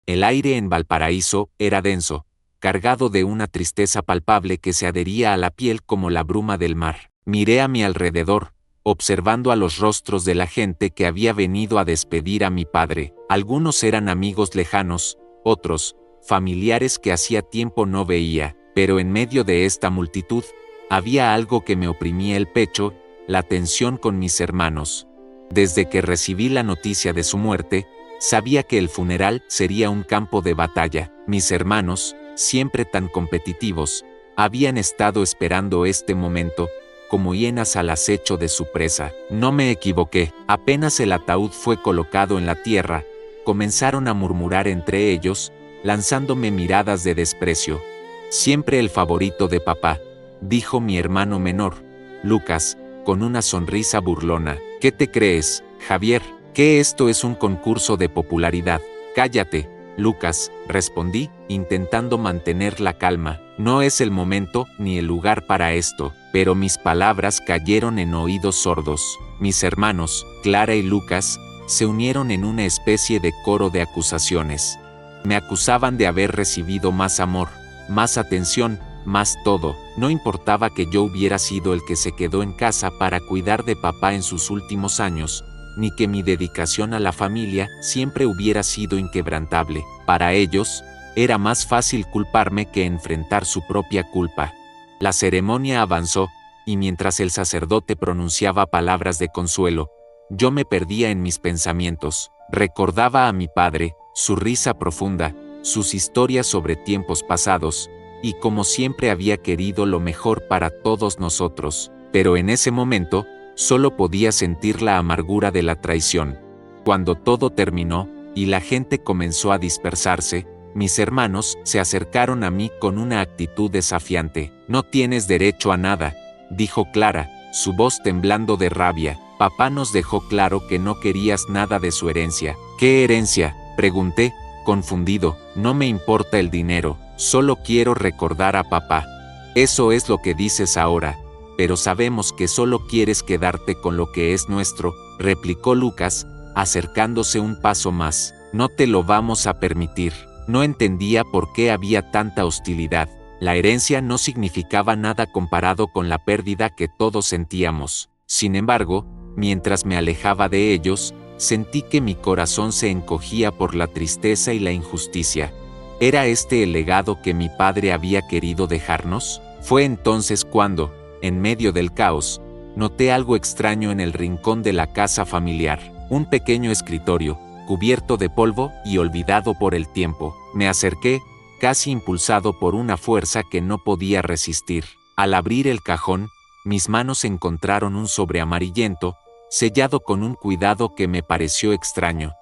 El aire en Valparaíso era denso, cargado de una tristeza palpable que se adhería a la piel como la bruma del mar. Miré a mi alrededor, observando a los rostros de la gente que había venido a despedir a mi padre. Algunos eran amigos lejanos, otros, familiares que hacía tiempo no veía, pero en medio de esta multitud, había algo que me oprimía el pecho, la tensión con mis hermanos. Desde que recibí la noticia de su muerte, sabía que el funeral sería un campo de batalla. Mis hermanos, siempre tan competitivos, habían estado esperando este momento, como hienas al acecho de su presa. No me equivoqué. Apenas el ataúd fue colocado en la tierra, comenzaron a murmurar entre ellos, lanzándome miradas de desprecio. Siempre el favorito de papá, dijo mi hermano menor, Lucas, con una sonrisa burlona. ¿Qué te crees, Javier? ¿Que esto es un concurso de popularidad? Cállate, Lucas, respondí, intentando mantener la calma. No es el momento ni el lugar para esto, pero mis palabras cayeron en oídos sordos. Mis hermanos, Clara y Lucas, se unieron en una especie de coro de acusaciones. Me acusaban de haber recibido más amor, más atención, más todo. No importaba que yo hubiera sido el que se quedó en casa para cuidar de papá en sus últimos años, ni que mi dedicación a la familia siempre hubiera sido inquebrantable. Para ellos, era más fácil culparme que enfrentar su propia culpa. La ceremonia avanzó, y mientras el sacerdote pronunciaba palabras de consuelo, yo me perdía en mis pensamientos. Recordaba a mi padre, su risa profunda, sus historias sobre tiempos pasados, y como siempre había querido lo mejor para todos nosotros, pero en ese momento, solo podía sentir la amargura de la traición. Cuando todo terminó, y la gente comenzó a dispersarse, mis hermanos se acercaron a mí con una actitud desafiante. No tienes derecho a nada, dijo Clara, su voz temblando de rabia. Papá nos dejó claro que no querías nada de su herencia. ¿Qué herencia?, pregunté, confundido. No me importa el dinero, solo quiero recordar a papá. Eso es lo que dices ahora, pero sabemos que solo quieres quedarte con lo que es nuestro, replicó Lucas, acercándose un paso más. No te lo vamos a permitir. No entendía por qué había tanta hostilidad. La herencia no significaba nada comparado con la pérdida que todos sentíamos. Sin embargo, mientras me alejaba de ellos, sentí que mi corazón se encogía por la tristeza y la injusticia. ¿Era este el legado que mi padre había querido dejarnos? Fue entonces cuando, en medio del caos, noté algo extraño en el rincón de la casa familiar. Un pequeño escritorio, cubierto de polvo y olvidado por el tiempo. Me acerqué, casi impulsado por una fuerza que no podía resistir. Al abrir el cajón, mis manos encontraron un sobre amarillento, sellado con un cuidado que me pareció extraño.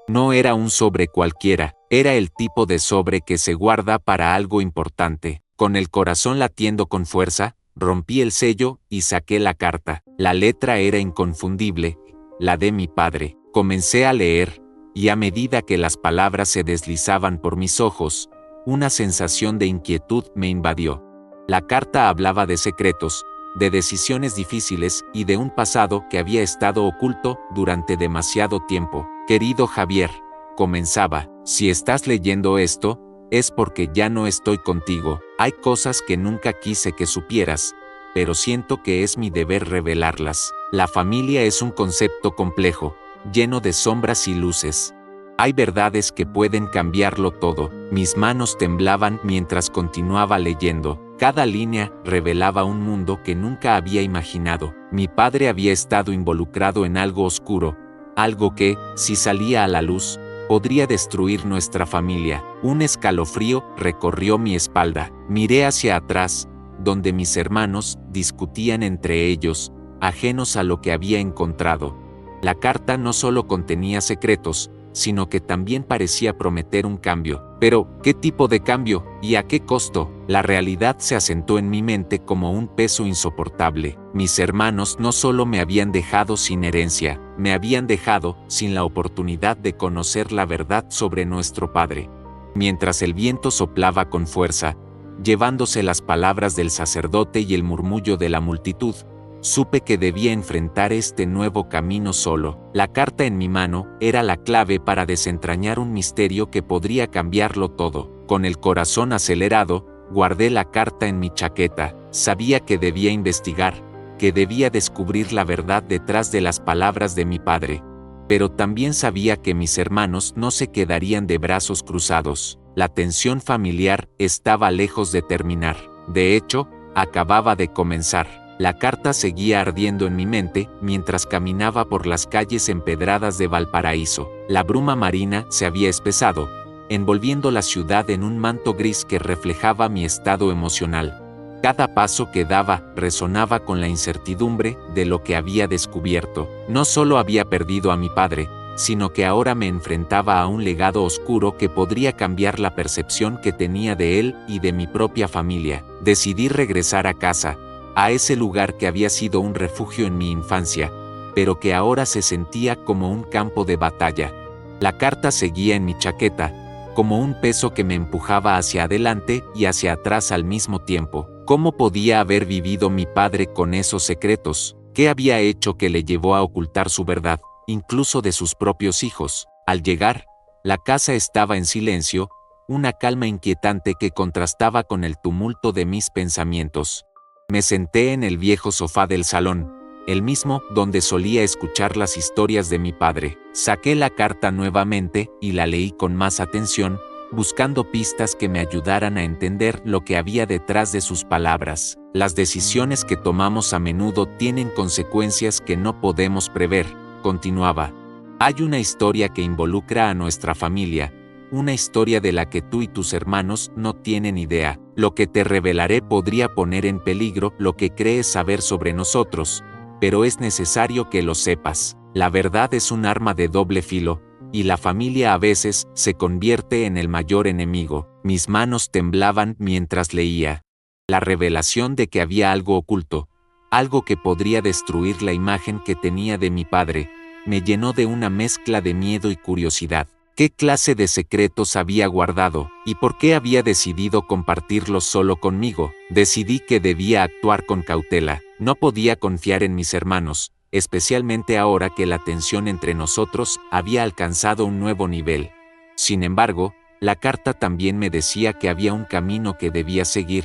No era un sobre cualquiera, era el tipo de sobre que se guarda para algo importante. Con el corazón latiendo con fuerza, rompí el sello y saqué la carta. La letra era inconfundible, la de mi padre. Comencé a leer, y a medida que las palabras se deslizaban por mis ojos, una sensación de inquietud me invadió. La carta hablaba de secretos, de decisiones difíciles y de un pasado que había estado oculto durante demasiado tiempo. Querido Javier, comenzaba, si estás leyendo esto, es porque ya no estoy contigo. Hay cosas que nunca quise que supieras, pero siento que es mi deber revelarlas. La familia es un concepto complejo, lleno de sombras y luces. Hay verdades que pueden cambiarlo todo. Mis manos temblaban mientras continuaba leyendo. Cada línea revelaba un mundo que nunca había imaginado. Mi padre había estado involucrado en algo oscuro, algo que, si salía a la luz, podría destruir nuestra familia. Un escalofrío recorrió mi espalda. Miré hacia atrás, donde mis hermanos discutían entre ellos, ajenos a lo que había encontrado. La carta no solo contenía secretos, sino que también parecía prometer un cambio. Pero, ¿qué tipo de cambio? ¿Y a qué costo? La realidad se asentó en mi mente como un peso insoportable. Mis hermanos no solo me habían dejado sin herencia, me habían dejado sin la oportunidad de conocer la verdad sobre nuestro padre. Mientras el viento soplaba con fuerza, llevándose las palabras del sacerdote y el murmullo de la multitud, Supe que debía enfrentar este nuevo camino solo. La carta en mi mano era la clave para desentrañar un misterio que podría cambiarlo todo. Con el corazón acelerado, guardé la carta en mi chaqueta. Sabía que debía investigar, que debía descubrir la verdad detrás de las palabras de mi padre. Pero también sabía que mis hermanos no se quedarían de brazos cruzados. La tensión familiar estaba lejos de terminar. De hecho, acababa de comenzar. La carta seguía ardiendo en mi mente mientras caminaba por las calles empedradas de Valparaíso. La bruma marina se había espesado, envolviendo la ciudad en un manto gris que reflejaba mi estado emocional. Cada paso que daba resonaba con la incertidumbre de lo que había descubierto. No solo había perdido a mi padre, sino que ahora me enfrentaba a un legado oscuro que podría cambiar la percepción que tenía de él y de mi propia familia. Decidí regresar a casa, a ese lugar que había sido un refugio en mi infancia, pero que ahora se sentía como un campo de batalla. La carta seguía en mi chaqueta, como un peso que me empujaba hacia adelante y hacia atrás al mismo tiempo. ¿Cómo podía haber vivido mi padre con esos secretos? ¿Qué había hecho que le llevó a ocultar su verdad, incluso de sus propios hijos? Al llegar, la casa estaba en silencio, una calma inquietante que contrastaba con el tumulto de mis pensamientos. Me senté en el viejo sofá del salón, el mismo donde solía escuchar las historias de mi padre. Saqué la carta nuevamente y la leí con más atención, buscando pistas que me ayudaran a entender lo que había detrás de sus palabras. Las decisiones que tomamos a menudo tienen consecuencias que no podemos prever, continuaba. Hay una historia que involucra a nuestra familia, una historia de la que tú y tus hermanos no tienen idea. Lo que te revelaré podría poner en peligro lo que crees saber sobre nosotros, pero es necesario que lo sepas. La verdad es un arma de doble filo, y la familia a veces se convierte en el mayor enemigo. Mis manos temblaban mientras leía. La revelación de que había algo oculto, algo que podría destruir la imagen que tenía de mi padre, me llenó de una mezcla de miedo y curiosidad. ¿Qué clase de secretos había guardado, y por qué había decidido compartirlos solo conmigo? Decidí que debía actuar con cautela. No podía confiar en mis hermanos, especialmente ahora que la tensión entre nosotros había alcanzado un nuevo nivel. Sin embargo, la carta también me decía que había un camino que debía seguir,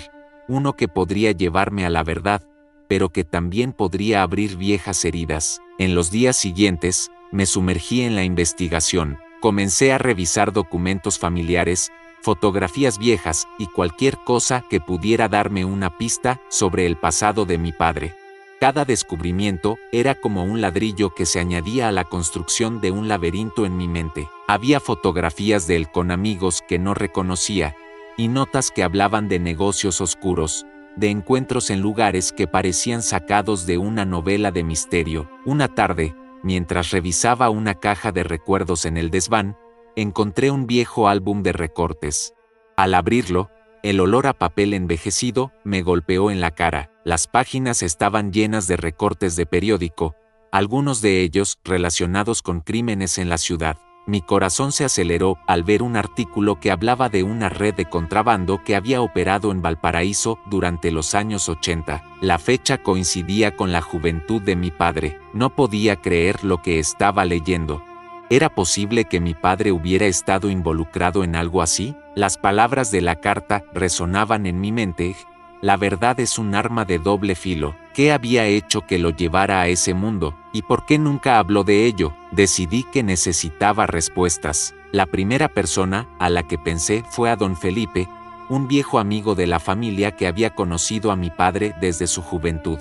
uno que podría llevarme a la verdad, pero que también podría abrir viejas heridas. En los días siguientes, me sumergí en la investigación. Comencé a revisar documentos familiares, fotografías viejas y cualquier cosa que pudiera darme una pista sobre el pasado de mi padre. Cada descubrimiento era como un ladrillo que se añadía a la construcción de un laberinto en mi mente. Había fotografías de él con amigos que no reconocía, y notas que hablaban de negocios oscuros, de encuentros en lugares que parecían sacados de una novela de misterio. Una tarde, mientras revisaba una caja de recuerdos en el desván, encontré un viejo álbum de recortes. Al abrirlo, el olor a papel envejecido me golpeó en la cara. Las páginas estaban llenas de recortes de periódico, algunos de ellos relacionados con crímenes en la ciudad. Mi corazón se aceleró al ver un artículo que hablaba de una red de contrabando que había operado en Valparaíso durante los años 80. La fecha coincidía con la juventud de mi padre. No podía creer lo que estaba leyendo. ¿Era posible que mi padre hubiera estado involucrado en algo así? Las palabras de la carta resonaban en mi mente. La verdad es un arma de doble filo. ¿Qué había hecho que lo llevara a ese mundo? ¿Y por qué nunca habló de ello? Decidí que necesitaba respuestas. La primera persona a la que pensé fue a don Felipe, un viejo amigo de la familia que había conocido a mi padre desde su juventud.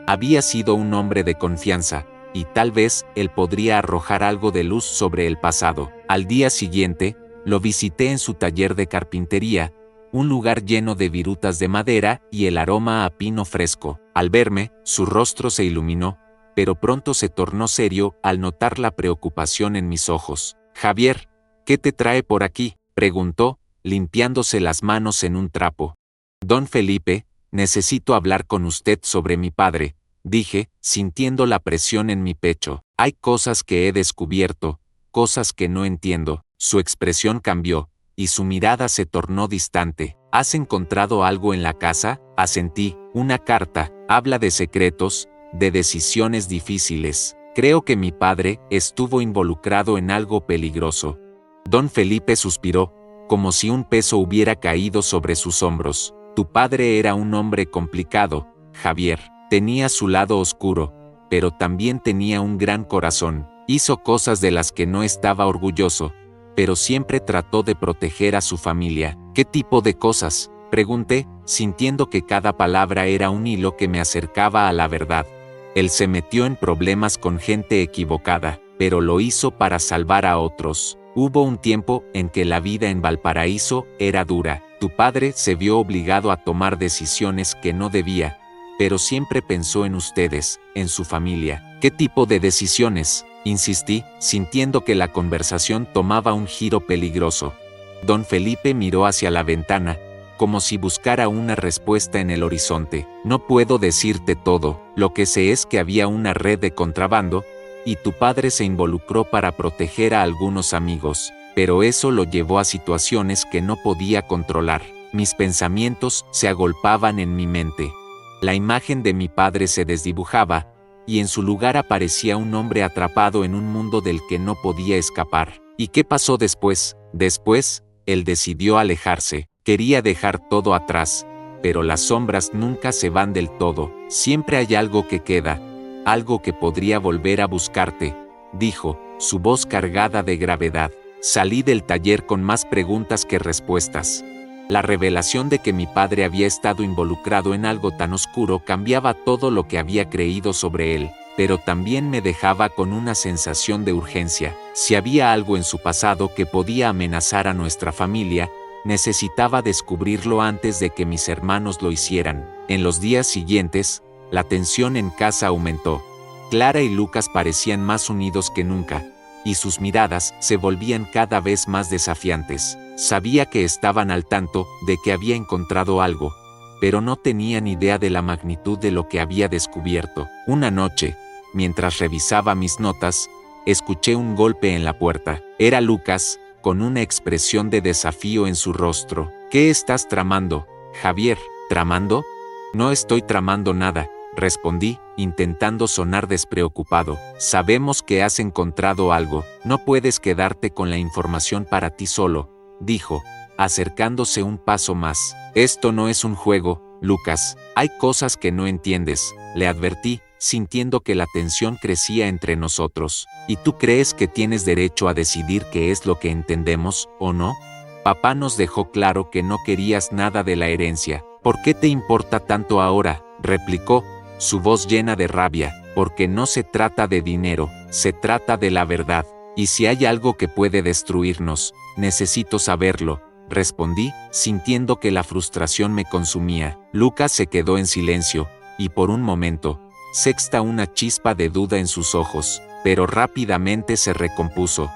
Había sido un hombre de confianza, y tal vez él podría arrojar algo de luz sobre el pasado. Al día siguiente, lo visité en su taller de carpintería, un lugar lleno de virutas de madera y el aroma a pino fresco. Al verme, su rostro se iluminó, pero pronto se tornó serio al notar la preocupación en mis ojos. «Javier, ¿qué te trae por aquí?», preguntó, limpiándose las manos en un trapo. «Don Felipe, necesito hablar con usted sobre mi padre», dije, sintiendo la presión en mi pecho. «Hay cosas que he descubierto, cosas que no entiendo». Su expresión cambió, y su mirada se tornó distante. «¿Has encontrado algo en la casa?», asentí. «Una carta, habla de secretos, de decisiones difíciles. Creo que mi padre estuvo involucrado en algo peligroso. Don Felipe suspiró, como si un peso hubiera caído sobre sus hombros. Tu padre era un hombre complicado, Javier. Tenía su lado oscuro, pero también tenía un gran corazón. Hizo cosas de las que no estaba orgulloso, pero siempre trató de proteger a su familia. ¿Qué tipo de cosas?, pregunté, sintiendo que cada palabra era un hilo que me acercaba a la verdad. Él se metió en problemas con gente equivocada, pero lo hizo para salvar a otros. Hubo un tiempo en que la vida en Valparaíso era dura. Tu padre se vio obligado a tomar decisiones que no debía, pero siempre pensó en ustedes, en su familia. ¿Qué tipo de decisiones?, insistí, sintiendo que la conversación tomaba un giro peligroso. Don Felipe miró hacia la ventana, como si buscara una respuesta en el horizonte. No puedo decirte todo, lo que sé es que había una red de contrabando, y tu padre se involucró para proteger a algunos amigos, pero eso lo llevó a situaciones que no podía controlar. Mis pensamientos se agolpaban en mi mente. La imagen de mi padre se desdibujaba, y en su lugar aparecía un hombre atrapado en un mundo del que no podía escapar. ¿Y qué pasó después? Después, él decidió alejarse. Quería dejar todo atrás, pero las sombras nunca se van del todo. Siempre hay algo que queda, algo que podría volver a buscarte, dijo, su voz cargada de gravedad. Salí del taller con más preguntas que respuestas. La revelación de que mi padre había estado involucrado en algo tan oscuro cambiaba todo lo que había creído sobre él, pero también me dejaba con una sensación de urgencia. Si había algo en su pasado que podía amenazar a nuestra familia, necesitaba descubrirlo antes de que mis hermanos lo hicieran. En los días siguientes, la tensión en casa aumentó. Clara y Lucas parecían más unidos que nunca, y sus miradas se volvían cada vez más desafiantes. Sabía que estaban al tanto de que había encontrado algo, pero no tenían idea de la magnitud de lo que había descubierto. Una noche, mientras revisaba mis notas, escuché un golpe en la puerta. Era Lucas, con una expresión de desafío en su rostro. ¿Qué estás tramando, Javier? ¿Tramando? No estoy tramando nada, respondí, intentando sonar despreocupado. Sabemos que has encontrado algo. No puedes quedarte con la información para ti solo, dijo, acercándose un paso más. Esto no es un juego, Lucas. Hay cosas que no entiendes, le advertí, sintiendo que la tensión crecía entre nosotros. ¿Y tú crees que tienes derecho a decidir qué es lo que entendemos, o no? Papá nos dejó claro que no querías nada de la herencia. ¿Por qué te importa tanto ahora?, replicó, su voz llena de rabia. Porque no se trata de dinero, se trata de la verdad. Y si hay algo que puede destruirnos, necesito saberlo, respondí, sintiendo que la frustración me consumía. Lucas se quedó en silencio, y por un momento, sexta una chispa de duda en sus ojos, pero rápidamente se recompuso.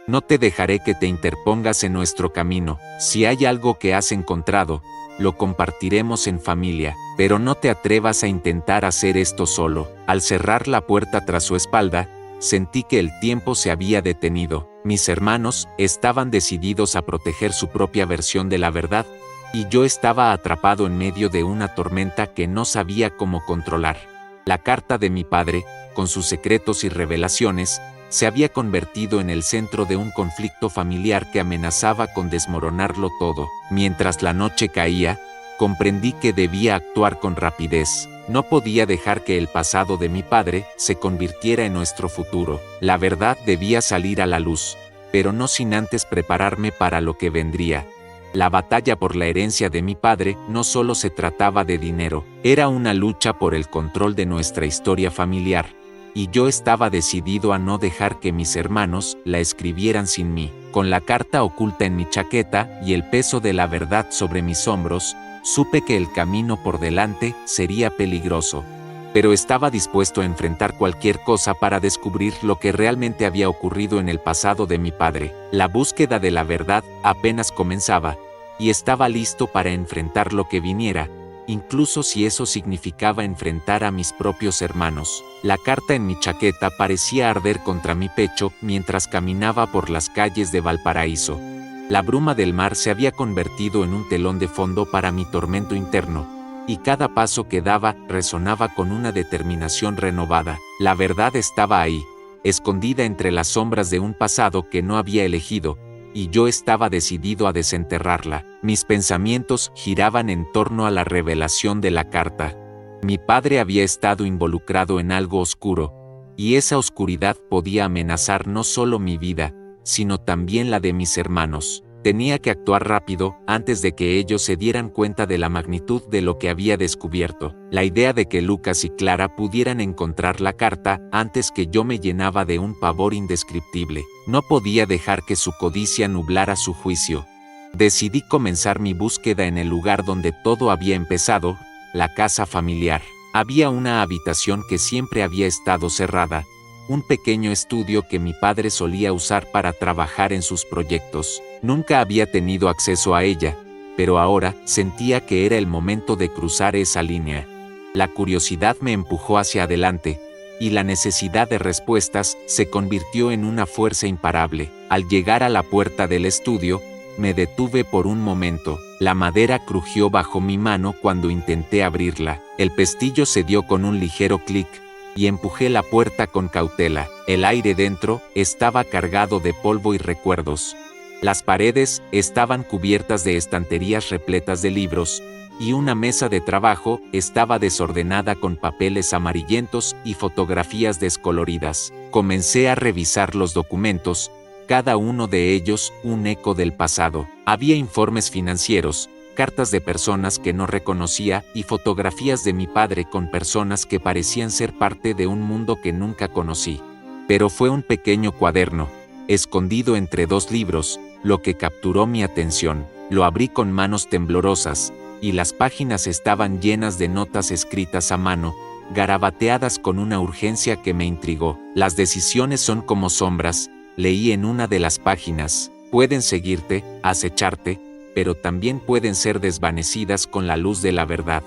No te dejaré que te interpongas en nuestro camino. Si hay algo que has encontrado, lo compartiremos en familia, pero no te atrevas a intentar hacer esto solo. Al cerrar la puerta tras su espalda, sentí que el tiempo se había detenido. Mis hermanos estaban decididos a proteger su propia versión de la verdad, y yo estaba atrapado en medio de una tormenta que no sabía cómo controlar. La carta de mi padre, con sus secretos y revelaciones, se había convertido en el centro de un conflicto familiar que amenazaba con desmoronarlo todo. Mientras la noche caía, comprendí que debía actuar con rapidez. No podía dejar que el pasado de mi padre se convirtiera en nuestro futuro. La verdad debía salir a la luz, pero no sin antes prepararme para lo que vendría. La batalla por la herencia de mi padre no solo se trataba de dinero, era una lucha por el control de nuestra historia familiar, y yo estaba decidido a no dejar que mis hermanos la escribieran sin mí. Con la carta oculta en mi chaqueta y el peso de la verdad sobre mis hombros, supe que el camino por delante sería peligroso, pero estaba dispuesto a enfrentar cualquier cosa para descubrir lo que realmente había ocurrido en el pasado de mi padre. La búsqueda de la verdad apenas comenzaba, y estaba listo para enfrentar lo que viniera, incluso si eso significaba enfrentar a mis propios hermanos. La carta en mi chaqueta parecía arder contra mi pecho mientras caminaba por las calles de Valparaíso. La bruma del mar se había convertido en un telón de fondo para mi tormento interno, y cada paso que daba resonaba con una determinación renovada. La verdad estaba ahí, escondida entre las sombras de un pasado que no había elegido, y yo estaba decidido a desenterrarla. Mis pensamientos giraban en torno a la revelación de la carta. Mi padre había estado involucrado en algo oscuro, y esa oscuridad podía amenazar no solo mi vida, sino también la de mis hermanos. Tenía que actuar rápido antes de que ellos se dieran cuenta de la magnitud de lo que había descubierto. La idea de que Lucas y Clara pudieran encontrar la carta antes que yo me llenaba de un pavor indescriptible. No podía dejar que su codicia nublara su juicio. Decidí comenzar mi búsqueda en el lugar donde todo había empezado, la casa familiar. Había una habitación que siempre había estado cerrada, un pequeño estudio que mi padre solía usar para trabajar en sus proyectos. Nunca había tenido acceso a ella, pero ahora sentía que era el momento de cruzar esa línea. La curiosidad me empujó hacia adelante, y la necesidad de respuestas se convirtió en una fuerza imparable. Al llegar a la puerta del estudio, me detuve por un momento. La madera crujió bajo mi mano cuando intenté abrirla. El pestillo se dio con un ligero clic, y empujé la puerta con cautela. El aire dentro estaba cargado de polvo y recuerdos. Las paredes estaban cubiertas de estanterías repletas de libros, y una mesa de trabajo estaba desordenada con papeles amarillentos y fotografías descoloridas. Comencé a revisar los documentos, cada uno de ellos un eco del pasado. Había informes financieros, cartas de personas que no reconocía y fotografías de mi padre con personas que parecían ser parte de un mundo que nunca conocí. Pero fue un pequeño cuaderno, escondido entre dos libros, lo que capturó mi atención. Lo abrí con manos temblorosas, y las páginas estaban llenas de notas escritas a mano, garabateadas con una urgencia que me intrigó. Las decisiones son como sombras, leí en una de las páginas. Pueden seguirte, acecharte, pero también pueden ser desvanecidas con la luz de la verdad.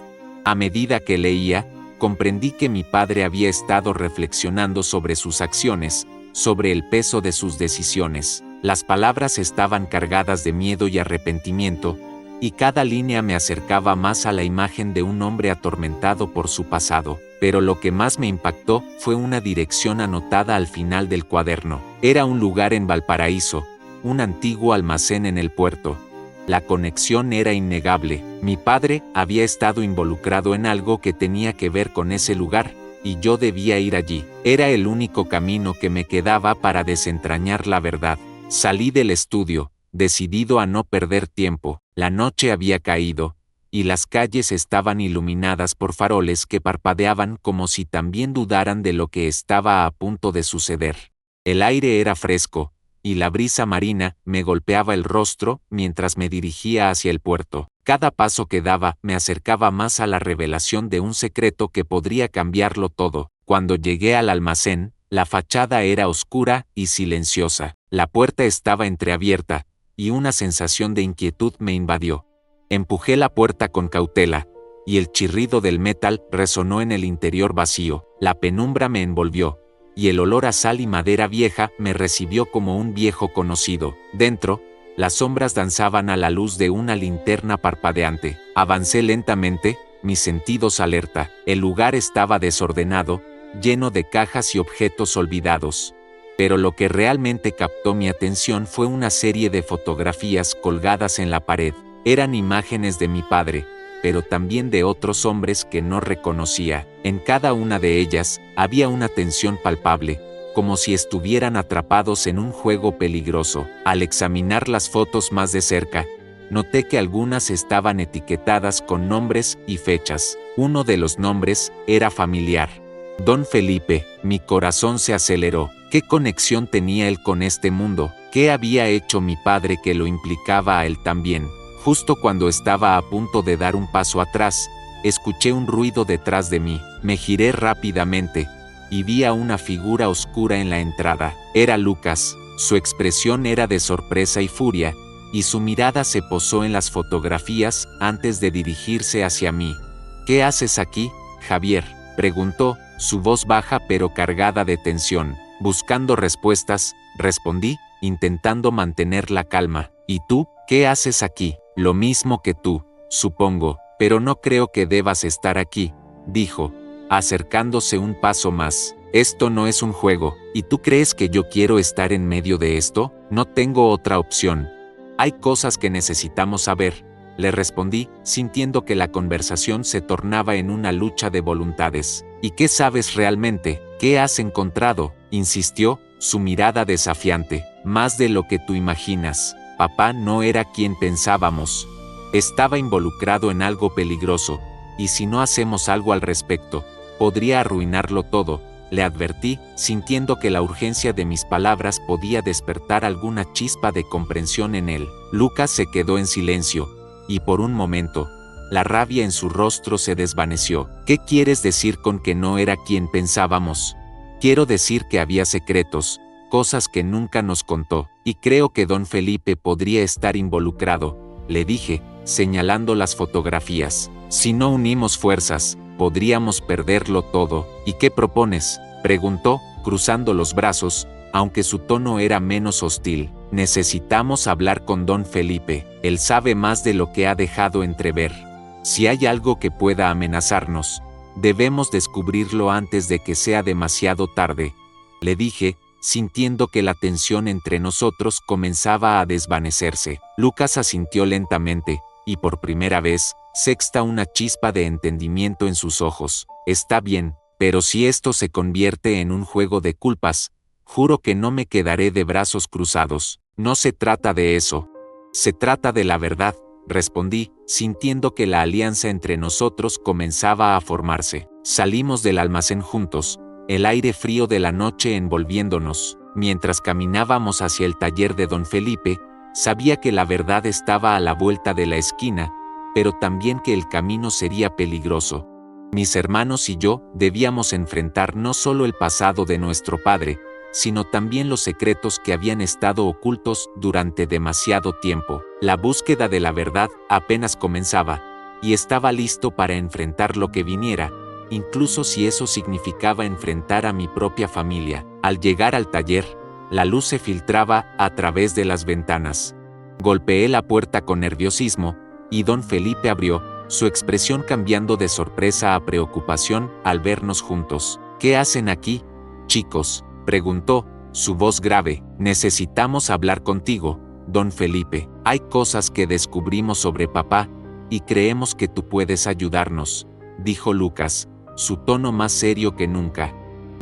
A medida que leía, comprendí que mi padre había estado reflexionando sobre sus acciones, sobre el peso de sus decisiones. Las palabras estaban cargadas de miedo y arrepentimiento, y cada línea me acercaba más a la imagen de un hombre atormentado por su pasado. Pero lo que más me impactó fue una dirección anotada al final del cuaderno. Era un lugar en Valparaíso, un antiguo almacén en el puerto. La conexión era innegable. Mi padre había estado involucrado en algo que tenía que ver con ese lugar, y yo debía ir allí. Era el único camino que me quedaba para desentrañar la verdad. Salí del estudio, decidido a no perder tiempo. La noche había caído, y las calles estaban iluminadas por faroles que parpadeaban como si también dudaran de lo que estaba a punto de suceder. El aire era fresco, y la brisa marina me golpeaba el rostro mientras me dirigía hacia el puerto. Cada paso que daba me acercaba más a la revelación de un secreto que podría cambiarlo todo. Cuando llegué al almacén, la fachada era oscura y silenciosa. La puerta estaba entreabierta, y una sensación de inquietud me invadió. Empujé la puerta con cautela, y el chirrido del metal resonó en el interior vacío. La penumbra me envolvió, y el olor a sal y madera vieja me recibió como un viejo conocido. Dentro, las sombras danzaban a la luz de una linterna parpadeante. Avancé lentamente, mis sentidos alerta. El lugar estaba desordenado, lleno de cajas y objetos olvidados. Pero lo que realmente captó mi atención fue una serie de fotografías colgadas en la pared. Eran imágenes de mi padre, pero también de otros hombres que no reconocía. En cada una de ellas, había una tensión palpable, como si estuvieran atrapados en un juego peligroso. Al examinar las fotos más de cerca, noté que algunas estaban etiquetadas con nombres y fechas. Uno de los nombres era familiar. Don Felipe. Mi corazón se aceleró. ¿Qué conexión tenía él con este mundo? ¿Qué había hecho mi padre que lo implicaba a él también? Justo cuando estaba a punto de dar un paso atrás, escuché un ruido detrás de mí. Me giré rápidamente, y vi a una figura oscura en la entrada. Era Lucas. Su expresión era de sorpresa y furia, y su mirada se posó en las fotografías antes de dirigirse hacia mí. ¿Qué haces aquí, Javier?, preguntó, su voz baja pero cargada de tensión. Buscando respuestas, respondí, intentando mantener la calma. ¿Y tú, qué haces aquí? Lo mismo que tú, supongo, Pero no creo que debas estar aquí, dijo, acercándose un paso más. Esto no es un juego, ¿y tú crees que yo quiero estar en medio de esto? No tengo otra opción. Hay cosas que necesitamos saber, le respondí, sintiendo que la conversación se tornaba en una lucha de voluntades. ¿Y qué sabes realmente? ¿Qué has encontrado? Insistió, su mirada desafiante. Más de lo que tú imaginas. Papá no era quien pensábamos. Estaba involucrado en algo peligroso, y si no hacemos algo al respecto, podría arruinarlo todo, le advertí, sintiendo que la urgencia de mis palabras podía despertar alguna chispa de comprensión en él. Lucas se quedó en silencio, y por un momento, la rabia en su rostro se desvaneció. ¿Qué quieres decir con que no era quien pensábamos? Quiero decir que había secretos, cosas que nunca nos contó, y creo que don Felipe podría estar involucrado, le dije, señalando las fotografías. Si no unimos fuerzas, podríamos perderlo todo. ¿Y qué propones?, preguntó, cruzando los brazos, aunque su tono era menos hostil. Necesitamos hablar con don Felipe, él sabe más de lo que ha dejado entrever. Si hay algo que pueda amenazarnos, debemos descubrirlo antes de que sea demasiado tarde, le dije, sintiendo que la tensión entre nosotros comenzaba a desvanecerse. Lucas asintió lentamente, y por primera vez, sexta una chispa de entendimiento en sus ojos. Está bien, pero si esto se convierte en un juego de culpas, juro que no me quedaré de brazos cruzados. No se trata de eso. Se trata de la verdad, respondí, sintiendo que la alianza entre nosotros comenzaba a formarse. Salimos del almacén juntos, el aire frío de la noche envolviéndonos. Mientras caminábamos hacia el taller de don Felipe, sabía que la verdad estaba a la vuelta de la esquina, pero también que el camino sería peligroso. Mis hermanos y yo debíamos enfrentar no solo el pasado de nuestro padre, sino también los secretos que habían estado ocultos durante demasiado tiempo. La búsqueda de la verdad apenas comenzaba, y estaba listo para enfrentar lo que viniera, incluso si eso significaba enfrentar a mi propia familia. Al llegar al taller, la luz se filtraba a través de las ventanas. Golpeé la puerta con nerviosismo, y don Felipe abrió, su expresión cambiando de sorpresa a preocupación al vernos juntos. ¿Qué hacen aquí, chicos?, preguntó, su voz grave. Necesitamos hablar contigo, don Felipe. Hay cosas que descubrimos sobre papá, y creemos que tú puedes ayudarnos, dijo Lucas, su tono más serio que nunca.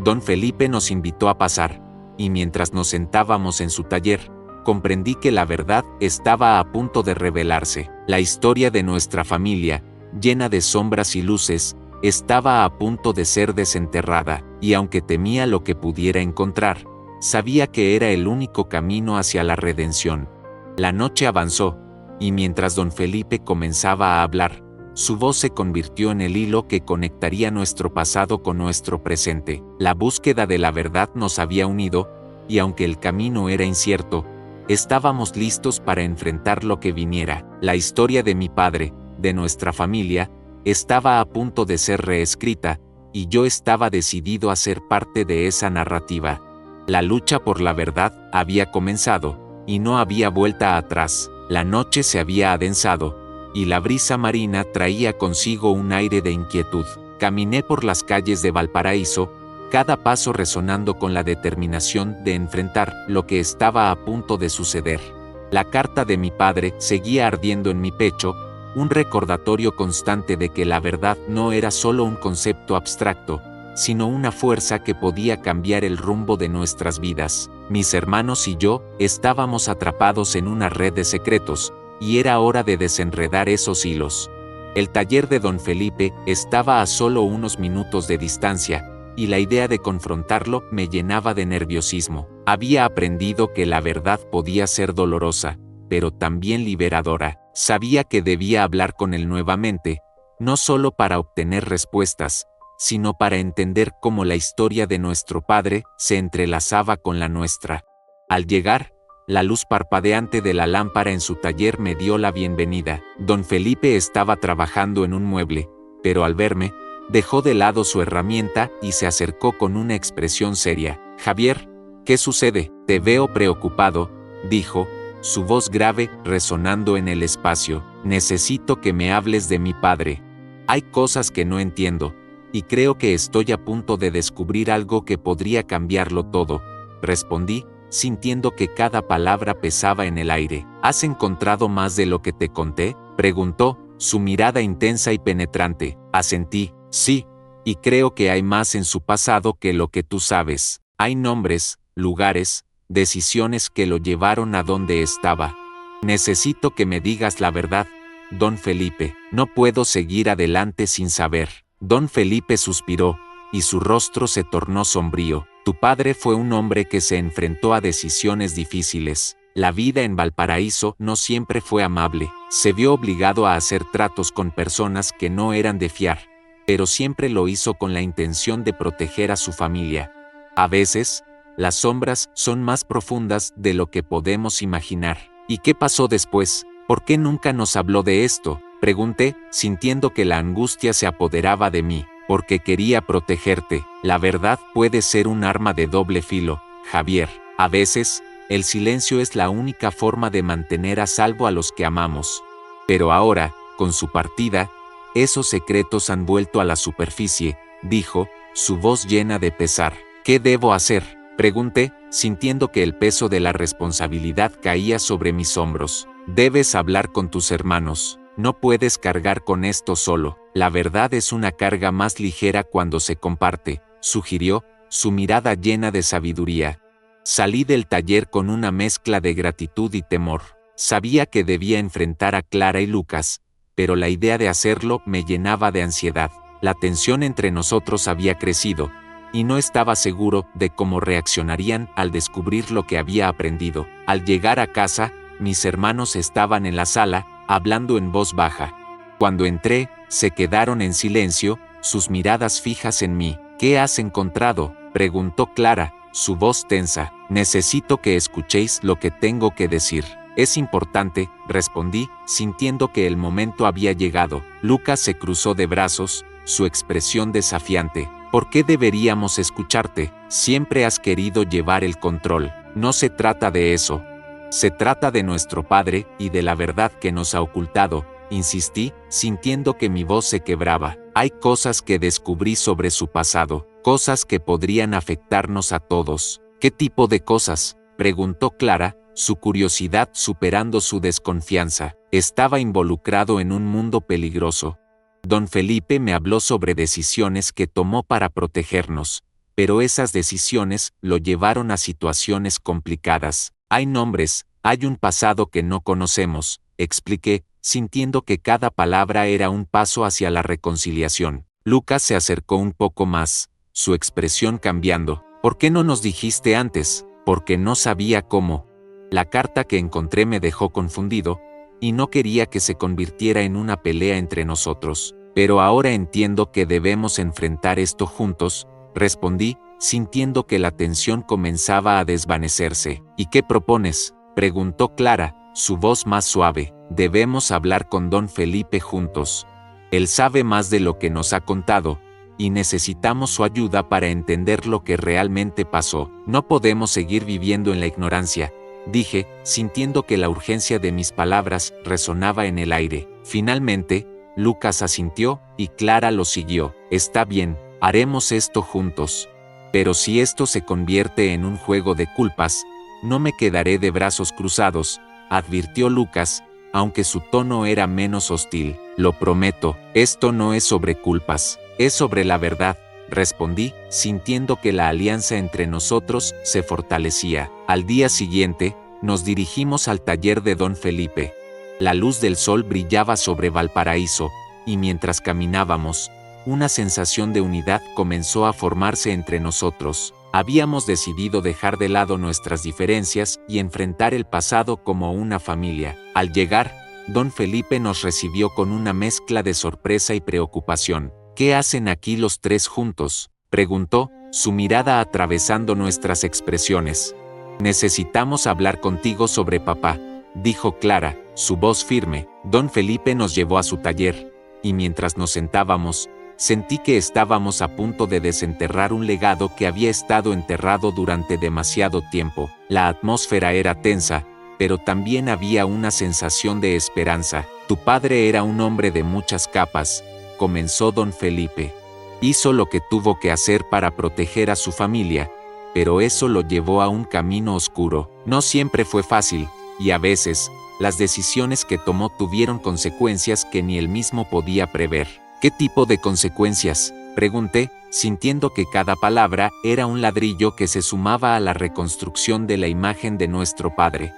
Don Felipe nos invitó a pasar, y mientras nos sentábamos en su taller, comprendí que la verdad estaba a punto de revelarse. La historia de nuestra familia, llena de sombras y luces, estaba a punto de ser desenterrada, y aunque temía lo que pudiera encontrar, sabía que era el único camino hacia la redención. La noche avanzó, y mientras don Felipe comenzaba a hablar, su voz se convirtió en el hilo que conectaría nuestro pasado con nuestro presente. La búsqueda de la verdad nos había unido, y aunque el camino era incierto, estábamos listos para enfrentar lo que viniera. La historia de mi padre, de nuestra familia, estaba a punto de ser reescrita, y yo estaba decidido a ser parte de esa narrativa. La lucha por la verdad había comenzado, y no había vuelta atrás. La noche se había adensado, y la brisa marina traía consigo un aire de inquietud. Caminé por las calles de Valparaíso, cada paso resonando con la determinación de enfrentar lo que estaba a punto de suceder. La carta de mi padre seguía ardiendo en mi pecho, un recordatorio constante de que la verdad no era solo un concepto abstracto, sino una fuerza que podía cambiar el rumbo de nuestras vidas. Mis hermanos y yo estábamos atrapados en una red de secretos, y era hora de desenredar esos hilos. El taller de don Felipe estaba a solo unos minutos de distancia, y la idea de confrontarlo me llenaba de nerviosismo. Había aprendido que la verdad podía ser dolorosa, pero también liberadora. Sabía que debía hablar con él nuevamente, no solo para obtener respuestas, sino para entender cómo la historia de nuestro padre se entrelazaba con la nuestra. Al llegar, la luz parpadeante de la lámpara en su taller me dio la bienvenida. Don Felipe estaba trabajando en un mueble, pero al verme, dejó de lado su herramienta y se acercó con una expresión seria. «Javier, ¿qué sucede? Te veo preocupado», dijo, su voz grave resonando en el espacio. Necesito que me hables de mi padre. Hay cosas que no entiendo, y creo que estoy a punto de descubrir algo que podría cambiarlo todo, respondí, sintiendo que cada palabra pesaba en el aire. ¿Has encontrado más de lo que te conté?, preguntó, su mirada intensa y penetrante. Asentí, sí, y creo que hay más en su pasado que lo que tú sabes. Hay nombres, lugares, decisiones que lo llevaron a donde estaba. Necesito que me digas la verdad, don Felipe. No puedo seguir adelante sin saber. Don Felipe suspiró, y su rostro se tornó sombrío. Tu padre fue un hombre que se enfrentó a decisiones difíciles. La vida en Valparaíso no siempre fue amable. Se vio obligado a hacer tratos con personas que no eran de fiar, pero siempre lo hizo con la intención de proteger a su familia. A veces, las sombras son más profundas de lo que podemos imaginar. ¿Y qué pasó después? ¿Por qué nunca nos habló de esto?, pregunté, sintiendo que la angustia se apoderaba de mí. Porque quería protegerte. La verdad puede ser un arma de doble filo, Javier. A veces, el silencio es la única forma de mantener a salvo a los que amamos. Pero ahora, con su partida, esos secretos han vuelto a la superficie, dijo, su voz llena de pesar. ¿Qué debo hacer?, pregunté, sintiendo que el peso de la responsabilidad caía sobre mis hombros. Debes hablar con tus hermanos. No puedes cargar con esto solo. La verdad es una carga más ligera cuando se comparte, sugirió, su mirada llena de sabiduría. Salí del taller con una mezcla de gratitud y temor. Sabía que debía enfrentar a Clara y Lucas, pero la idea de hacerlo me llenaba de ansiedad. La tensión entre nosotros había crecido, y no estaba seguro de cómo reaccionarían al descubrir lo que había aprendido. Al llegar a casa, mis hermanos estaban en la sala, hablando en voz baja. Cuando entré, se quedaron en silencio, sus miradas fijas en mí. ¿Qué has encontrado?, preguntó Clara, su voz tensa. Necesito que escuchéis lo que tengo que decir. Es importante, respondí, sintiendo que el momento había llegado. Lucas se cruzó de brazos, su expresión desafiante. ¿Por qué deberíamos escucharte? Siempre has querido llevar el control. No se trata de eso. Se trata de nuestro padre y de la verdad que nos ha ocultado, insistí, sintiendo que mi voz se quebraba. Hay cosas que descubrí sobre su pasado, cosas que podrían afectarnos a todos. ¿Qué tipo de cosas?, preguntó Clara, su curiosidad superando su desconfianza. Estaba involucrado en un mundo peligroso. Don Felipe me habló sobre decisiones que tomó para protegernos, pero esas decisiones lo llevaron a situaciones complicadas. Hay nombres, hay un pasado que no conocemos, expliqué, sintiendo que cada palabra era un paso hacia la reconciliación. Lucas se acercó un poco más, su expresión cambiando. ¿Por qué no nos dijiste antes? Porque no sabía cómo. La carta que encontré me dejó confundido, y no quería que se convirtiera en una pelea entre nosotros. Pero ahora entiendo que debemos enfrentar esto juntos, respondí, sintiendo que la tensión comenzaba a desvanecerse. ¿Y qué propones?, preguntó Clara, su voz más suave. Debemos hablar con don Felipe juntos. Él sabe más de lo que nos ha contado, y necesitamos su ayuda para entender lo que realmente pasó. No podemos seguir viviendo en la ignorancia, dije, sintiendo que la urgencia de mis palabras resonaba en el aire. Finalmente, Lucas asintió, y Clara lo siguió. Está bien, haremos esto juntos. Pero si esto se convierte en un juego de culpas, no me quedaré de brazos cruzados, advirtió Lucas, aunque su tono era menos hostil. Lo prometo, esto no es sobre culpas, es sobre la verdad, respondí, sintiendo que la alianza entre nosotros se fortalecía. Al día siguiente, nos dirigimos al taller de don Felipe. La luz del sol brillaba sobre Valparaíso, y mientras caminábamos, una sensación de unidad comenzó a formarse entre nosotros. Habíamos decidido dejar de lado nuestras diferencias y enfrentar el pasado como una familia. Al llegar, don Felipe nos recibió con una mezcla de sorpresa y preocupación. ¿Qué hacen aquí los tres juntos?, preguntó, su mirada atravesando nuestras expresiones. Necesitamos hablar contigo sobre papá, dijo Clara, su voz firme. Don Felipe nos llevó a su taller, y mientras nos sentábamos, sentí que estábamos a punto de desenterrar un legado que había estado enterrado durante demasiado tiempo. La atmósfera era tensa, pero también había una sensación de esperanza. Tu padre era un hombre de muchas capas, comenzó don Felipe. Hizo lo que tuvo que hacer para proteger a su familia, pero eso lo llevó a un camino oscuro. No siempre fue fácil, y a veces, las decisiones que tomó tuvieron consecuencias que ni él mismo podía prever. ¿Qué tipo de consecuencias?, pregunté, sintiendo que cada palabra era un ladrillo que se sumaba a la reconstrucción de la imagen de nuestro padre.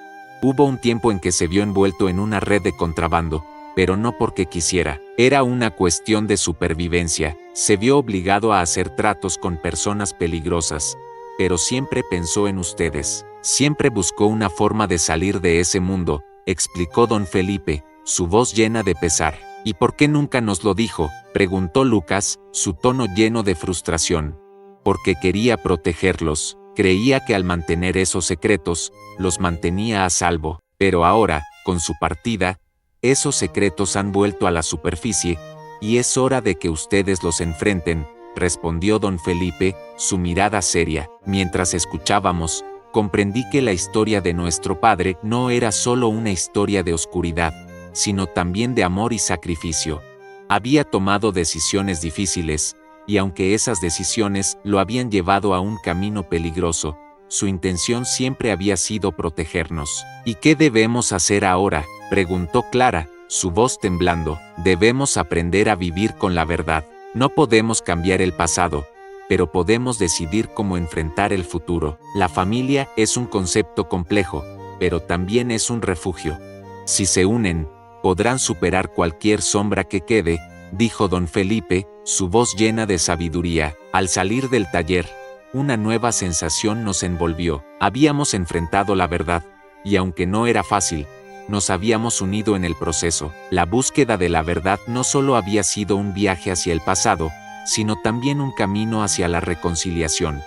Hubo un tiempo en que se vio envuelto en una red de contrabando, pero no porque quisiera. Era una cuestión de supervivencia. Se vio obligado a hacer tratos con personas peligrosas, pero siempre pensó en ustedes. Siempre buscó una forma de salir de ese mundo, explicó don Felipe, su voz llena de pesar. ¿Y por qué nunca nos lo dijo?, preguntó Lucas, su tono lleno de frustración. Porque quería protegerlos. Creía que al mantener esos secretos, los mantenía a salvo. Pero ahora, con su partida, esos secretos han vuelto a la superficie, y es hora de que ustedes los enfrenten, respondió don Felipe, su mirada seria. Mientras escuchábamos, comprendí que la historia de nuestro padre no era solo una historia de oscuridad, sino también de amor y sacrificio. Había tomado decisiones difíciles, y aunque esas decisiones lo habían llevado a un camino peligroso, su intención siempre había sido protegernos. ¿Y qué debemos hacer ahora?, preguntó Clara, su voz temblando. Debemos aprender a vivir con la verdad. No podemos cambiar el pasado, pero podemos decidir cómo enfrentar el futuro. La familia es un concepto complejo, pero también es un refugio. Si se unen, podrán superar cualquier sombra que quede, dijo don Felipe, su voz llena de sabiduría. Al salir del taller, una nueva sensación nos envolvió. Habíamos enfrentado la verdad, y aunque no era fácil, nos habíamos unido en el proceso. La búsqueda de la verdad no solo había sido un viaje hacia el pasado, sino también un camino hacia la reconciliación.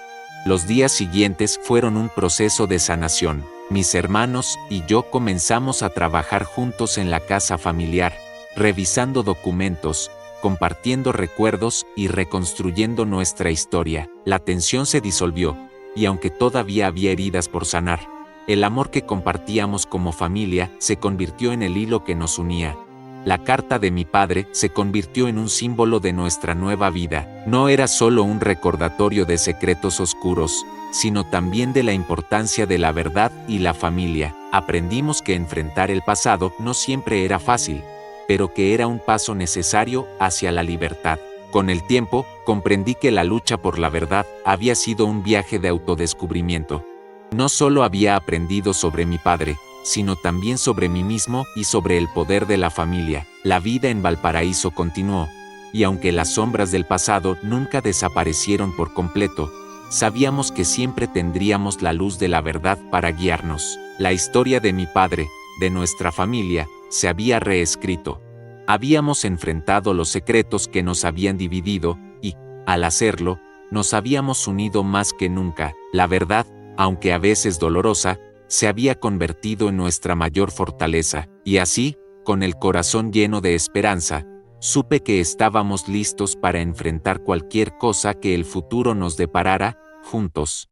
Los días siguientes fueron un proceso de sanación. Mis hermanos y yo comenzamos a trabajar juntos en la casa familiar, revisando documentos, compartiendo recuerdos y reconstruyendo nuestra historia. La tensión se disolvió, y aunque todavía había heridas por sanar, el amor que compartíamos como familia se convirtió en el hilo que nos unía. La carta de mi padre se convirtió en un símbolo de nuestra nueva vida. No era solo un recordatorio de secretos oscuros, sino también de la importancia de la verdad y la familia. Aprendimos que enfrentar el pasado no siempre era fácil, pero que era un paso necesario hacia la libertad. Con el tiempo, comprendí que la lucha por la verdad había sido un viaje de autodescubrimiento. No solo había aprendido sobre mi padre, sino también sobre mí mismo y sobre el poder de la familia. La vida en Valparaíso continuó, y aunque las sombras del pasado nunca desaparecieron por completo, sabíamos que siempre tendríamos la luz de la verdad para guiarnos. La historia de mi padre, de nuestra familia, se había reescrito. Habíamos enfrentado los secretos que nos habían dividido, y, al hacerlo, nos habíamos unido más que nunca. La verdad, aunque a veces dolorosa, se había convertido en nuestra mayor fortaleza, y así, con el corazón lleno de esperanza, supe que estábamos listos para enfrentar cualquier cosa que el futuro nos deparara, juntos.